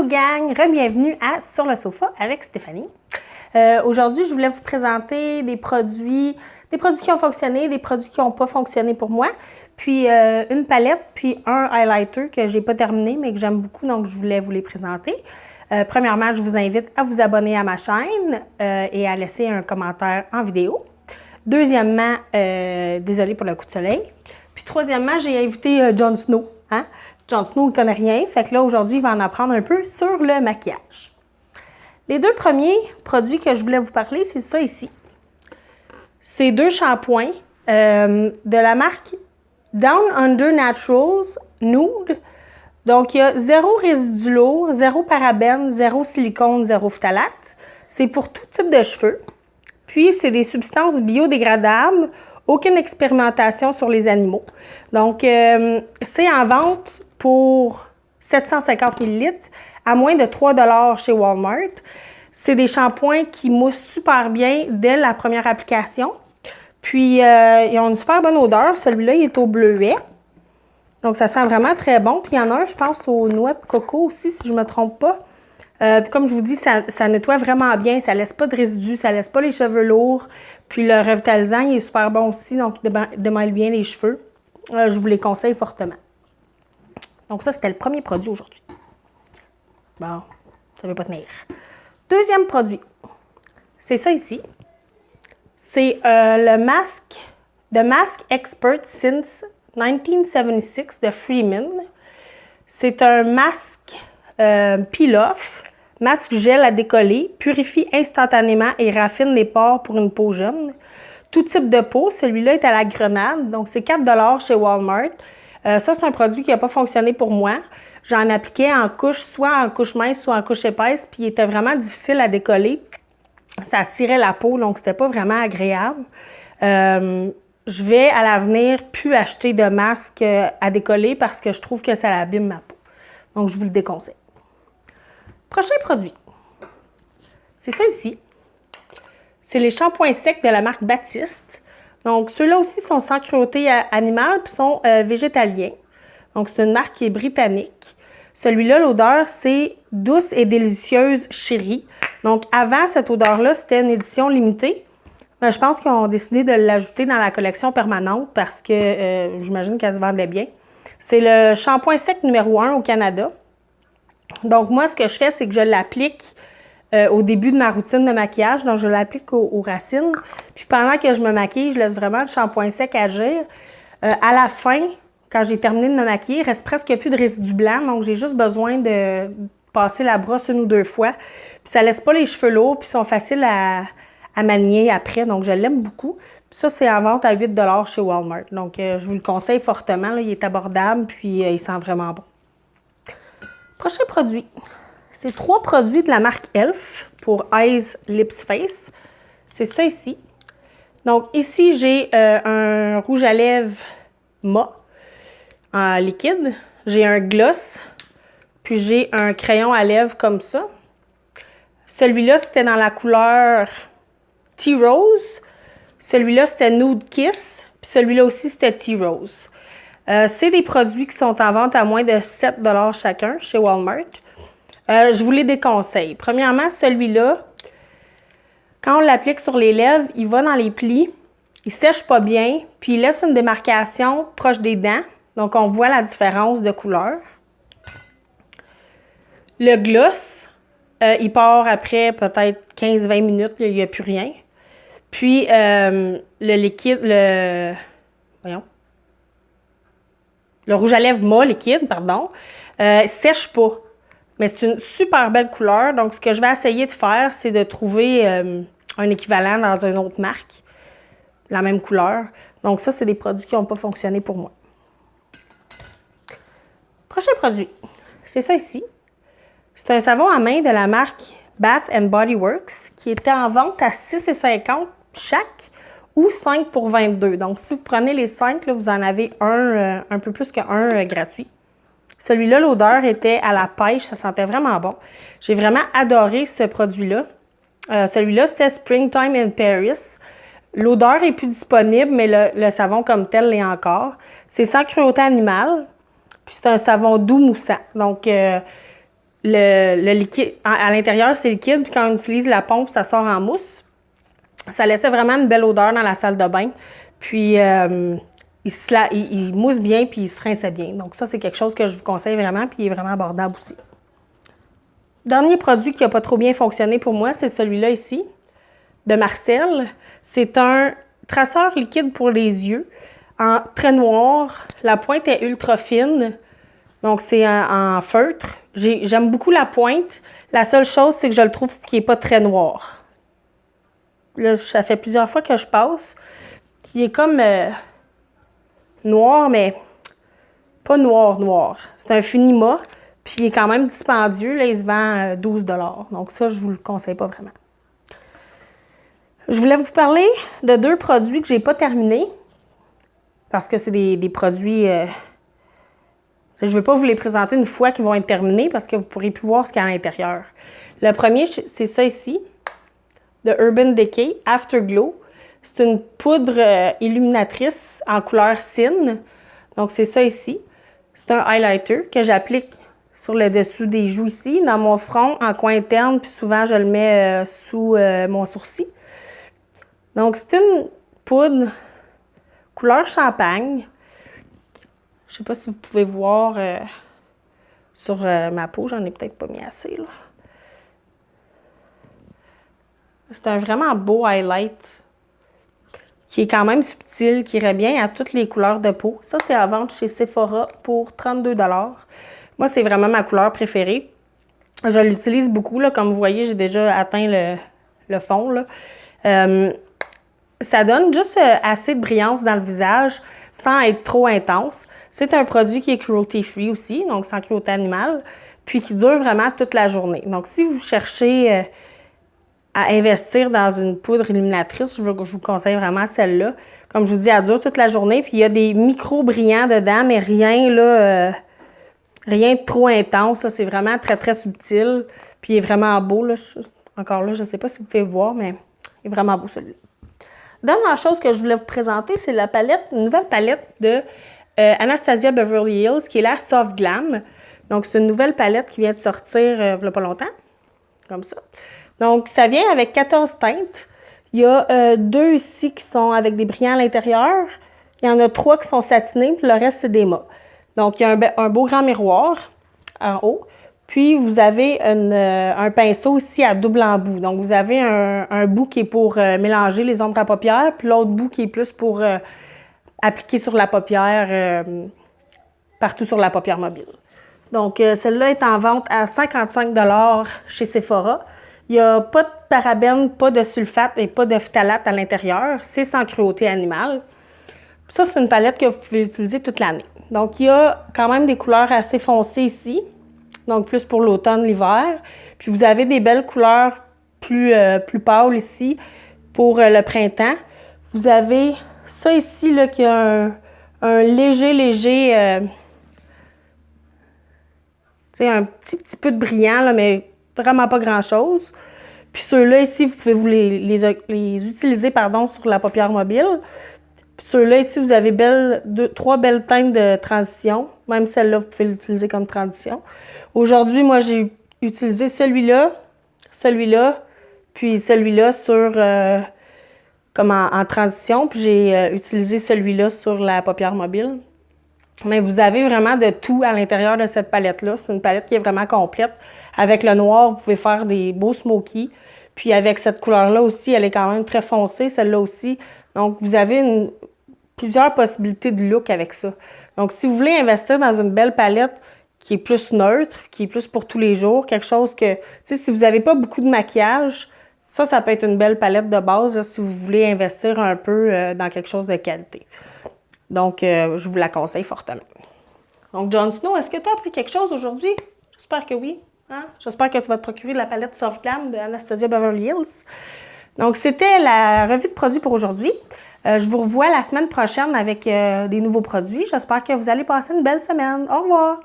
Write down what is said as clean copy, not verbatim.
Allô gang, bienvenue à Sur le sofa avec Stéphanie. Aujourd'hui, je voulais vous présenter des produits qui ont fonctionné, des produits qui n'ont pas fonctionné pour moi, puis une palette, puis un highlighter que j'ai pas terminé mais que j'aime beaucoup, donc je voulais vous les présenter. Premièrement, je vous invite à vous abonner à ma chaîne et à laisser un commentaire en vidéo. Deuxièmement, désolé pour le coup de soleil. Puis troisièmement, j'ai invité Jon Snow. Hein? Jon Snow ne connaît rien, fait que là, aujourd'hui, il va en apprendre un peu sur le maquillage. Les deux premiers produits que je voulais vous parler, c'est ça ici. C'est deux shampoings de la marque Down Under Naturals Nude. Donc, il y a zéro résidu lourd, zéro parabène, zéro silicone, zéro phtalate. C'est pour tout type de cheveux. Puis, c'est des substances biodégradables, aucune expérimentation sur les animaux. Donc, c'est en vente pour 750 ml à moins de 3 $ chez Walmart. C'est des shampoings qui moussent super bien dès la première application. Puis, ils ont une super bonne odeur. Celui-là, il est au bleuet. Donc, ça sent vraiment très bon. Puis, il y en a un, je pense, aux noix de coco aussi, si je ne me trompe pas. Puis, comme je vous dis, ça nettoie vraiment bien. Ça ne laisse pas de résidus, ça ne laisse pas les cheveux lourds. Puis, le revitalisant, il est super bon aussi. Donc, il démêle bien les cheveux. Je vous les conseille fortement. Donc, ça, c'était le premier produit aujourd'hui. Bon, ça ne veut pas tenir. Deuxième produit, c'est ça ici. C'est le masque, The Mask Expert Since 1976 de Freeman. C'est un masque peel-off, masque gel à décoller, purifie instantanément et raffine les pores pour une peau jeune. Tout type de peau, celui-là est à la grenade, donc c'est 4 $ chez Walmart. Ça, c'est un produit qui n'a pas fonctionné pour moi. J'en appliquais en couche, soit en couche mince, soit en couche épaisse, puis il était vraiment difficile à décoller. Ça attirait la peau, donc c'était pas vraiment agréable. Je vais, à l'avenir, plus acheter de masque à décoller parce que je trouve que ça abîme ma peau. Donc, je vous le déconseille. Prochain produit. C'est ça ici. C'est les shampoings secs de la marque Baptiste. Donc, ceux-là aussi sont sans cruauté animale puis sont végétaliens. Donc, c'est une marque qui est britannique. Celui-là, l'odeur, c'est douce et délicieuse chérie. Donc, avant, cette odeur-là, c'était une édition limitée. Je pense qu'ils ont décidé de l'ajouter dans la collection permanente parce que j'imagine qu'elle se vendait bien. C'est le shampoing sec numéro 1 au Canada. Donc, moi, ce que je fais, c'est que je l'applique au début de ma routine de maquillage. Donc, je l'applique aux racines. Puis, pendant que je me maquille, je laisse vraiment le shampoing sec agir. À la fin, quand j'ai terminé de me maquiller, il ne reste presque plus de résidus blancs. Donc, j'ai juste besoin de passer la brosse une ou deux fois. Puis, ça ne laisse pas les cheveux lourds. Puis, ils sont faciles à manier après. Donc, je l'aime beaucoup. Puis ça, c'est en vente à 8 $ chez Walmart. Donc, je vous le conseille fortement. Là, il est abordable. Puis, il sent vraiment bon. Prochain produit. C'est 3 produits de la marque Elf pour Eyes, Lips, Face. C'est ça ici. Donc, ici, j'ai un rouge à lèvres mat en liquide. J'ai un gloss. Puis, j'ai un crayon à lèvres comme ça. Celui-là, c'était dans la couleur Tea Rose. Celui-là, c'était Nude Kiss. Puis, celui-là aussi, c'était Tea Rose. C'est des produits qui sont en vente à moins de 7 $ chacun chez Walmart. Je vous les déconseille. Premièrement, celui-là, quand on l'applique sur les lèvres, il va dans les plis, il sèche pas bien, puis il laisse une démarcation proche des dents. Donc, on voit la différence de couleur. Le gloss, il part après peut-être 15-20 minutes, il n'y a plus rien. Puis, le liquide, le rouge à lèvres mat liquide, pardon, sèche pas. Mais c'est une super belle couleur. Donc, ce que je vais essayer de faire, c'est de trouver un équivalent dans une autre marque. La même couleur. Donc, ça, c'est des produits qui n'ont pas fonctionné pour moi. Prochain produit. C'est ça ici. C'est un savon à main de la marque Bath & Body Works qui était en vente à 6,50 $ chaque ou 5 pour 22 $. Donc, si vous prenez les 5, là, vous en avez un peu plus qu'un gratuit. Celui-là, l'odeur était à la pêche, ça sentait vraiment bon. J'ai vraiment adoré ce produit-là. Celui-là, c'était Springtime in Paris. L'odeur est plus disponible, mais le savon comme tel l'est encore. C'est sans cruauté animale, puis c'est un savon doux moussant. Donc, le liquide, à l'intérieur, c'est liquide, puis quand on utilise la pompe, ça sort en mousse. Ça laissait vraiment une belle odeur dans la salle de bain. Puis, il mousse bien, puis il se rinçait bien. Donc ça, c'est quelque chose que je vous conseille vraiment, puis il est vraiment abordable aussi. Dernier produit qui n'a pas trop bien fonctionné pour moi, c'est celui-là ici, de Marcel. C'est un traceur liquide pour les yeux, en trait noir. La pointe est ultra fine, donc c'est en feutre. J'aime beaucoup la pointe. La seule chose, c'est que je le trouve qui n'est pas très noir. Là, ça fait plusieurs fois que je passe. Il est comme noir, mais pas noir. C'est un Funima, puis il est quand même dispendieux. Là, il se vend 12 $. Donc ça, je ne vous le conseille pas vraiment. Je voulais vous parler de 2 produits que je n'ai pas terminés, parce que c'est des produits... je ne vais pas vous les présenter une fois qu'ils vont être terminés, parce que vous ne pourrez plus voir ce qu'il y a à l'intérieur. Le premier, c'est ça ici, de Urban Decay Afterglow. C'est une poudre illuminatrice en couleur cine. Donc, c'est ça ici. C'est un highlighter que j'applique sur le dessous des joues ici, dans mon front, en coin interne, puis souvent, je le mets sous mon sourcil. Donc, c'est une poudre couleur champagne. Je ne sais pas si vous pouvez voir sur ma peau. J'en ai peut-être pas mis assez, là. C'est un vraiment beau highlight qui est quand même subtil, qui irait bien à toutes les couleurs de peau. Ça, c'est à vendre chez Sephora pour 32 $. Moi, c'est vraiment ma couleur préférée. Je l'utilise beaucoup, là. Comme vous voyez, j'ai déjà atteint le fond, là. Ça donne juste assez de brillance dans le visage sans être trop intense. C'est un produit qui est cruelty-free aussi, donc sans cruauté animale, puis qui dure vraiment toute la journée. Donc, si vous cherchez à investir dans une poudre illuminatrice, je vous conseille vraiment celle-là. Comme je vous dis, elle dure toute la journée, puis il y a des micro-brillants dedans, mais rien là, rien de trop intense. C'est vraiment très, très subtil, puis il est vraiment beau. Là. Encore là, je ne sais pas si vous pouvez voir, mais il est vraiment beau celui-là. Dernière chose que je voulais vous présenter, c'est la palette, une nouvelle palette de Anastasia Beverly Hills, qui est la Soft Glam. Donc, c'est une nouvelle palette qui vient de sortir il n'y a pas longtemps, comme ça. Donc, ça vient avec 14 teintes. Il y a 2 ici qui sont avec des brillants à l'intérieur. Il y en a 3 qui sont satinés, puis le reste, c'est des mat. Donc, il y a un beau grand miroir en haut. Puis, vous avez un pinceau ici à double embout. Donc, vous avez un bout qui est pour mélanger les ombres à paupières, puis l'autre bout qui est plus pour appliquer sur la paupière, partout sur la paupière mobile. Donc, celle-là est en vente à 55 $ chez Sephora. Il n'y a pas de parabènes, pas de sulfate et pas de phtalate à l'intérieur. C'est sans cruauté animale. Ça, c'est une palette que vous pouvez utiliser toute l'année. Donc, il y a quand même des couleurs assez foncées ici. Donc, plus pour l'automne, l'hiver. Puis, vous avez des belles couleurs plus pâles ici pour le printemps. Vous avez ça ici, là, qui a un léger, un petit peu de brillant, là, mais vraiment pas grand-chose. Puis ceux-là ici, vous pouvez les utiliser sur la paupière mobile. Puis ceux-là ici, vous avez 3 belles teintes de transition. Même celle-là, vous pouvez l'utiliser comme transition. Aujourd'hui, moi, j'ai utilisé celui-là, puis celui-là sur comme en transition. Puis j'ai utilisé celui-là sur la paupière mobile. Mais vous avez vraiment de tout à l'intérieur de cette palette-là. C'est une palette qui est vraiment complète. Avec le noir, vous pouvez faire des beaux smokies. Puis avec cette couleur-là aussi, elle est quand même très foncée, celle-là aussi. Donc, vous avez plusieurs possibilités de look avec ça. Donc, si vous voulez investir dans une belle palette qui est plus neutre, qui est plus pour tous les jours, quelque chose que... si vous n'avez pas beaucoup de maquillage, ça peut être une belle palette de base là, si vous voulez investir un peu dans quelque chose de qualité. Donc, je vous la conseille fortement. Donc, Jon Snow, est-ce que tu as appris quelque chose aujourd'hui? J'espère que oui. Hein? J'espère que tu vas te procurer de la palette Soft Glam de Anastasia Beverly Hills. Donc, c'était la revue de produits pour aujourd'hui. Je vous revois la semaine prochaine avec des nouveaux produits. J'espère que vous allez passer une belle semaine. Au revoir!